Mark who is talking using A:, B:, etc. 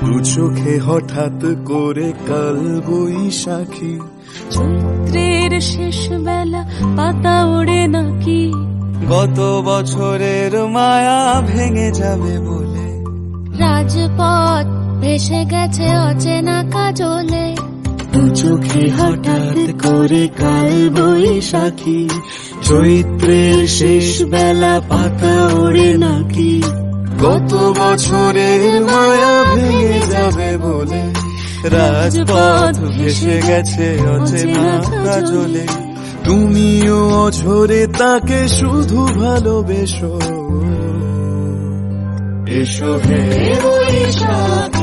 A: দু চোখে হঠাৎ করে কাল বৈশাখী,
B: চৈত্রের শেষ বেলা পাতা ওড়ে নাকি,
A: গত বছরের মায়া ভেঙে যাবে বলে,
B: রাজপথ ভেসে গেছে অচেনা কাজলে,
A: দু চোখে হঠাৎ করে কাল বৈশাখী, চৈত্রের শেষ বেলা পাতা ওড়ে নাকি, গত বছরের মায়া ভেঙে যাবে বলে, রাজপথ ভেসে গেছে অচেনা কাজলে। তুমিও অঝরে তাকে শুধু ভালোবেসো, এসো হে বৈশাখ।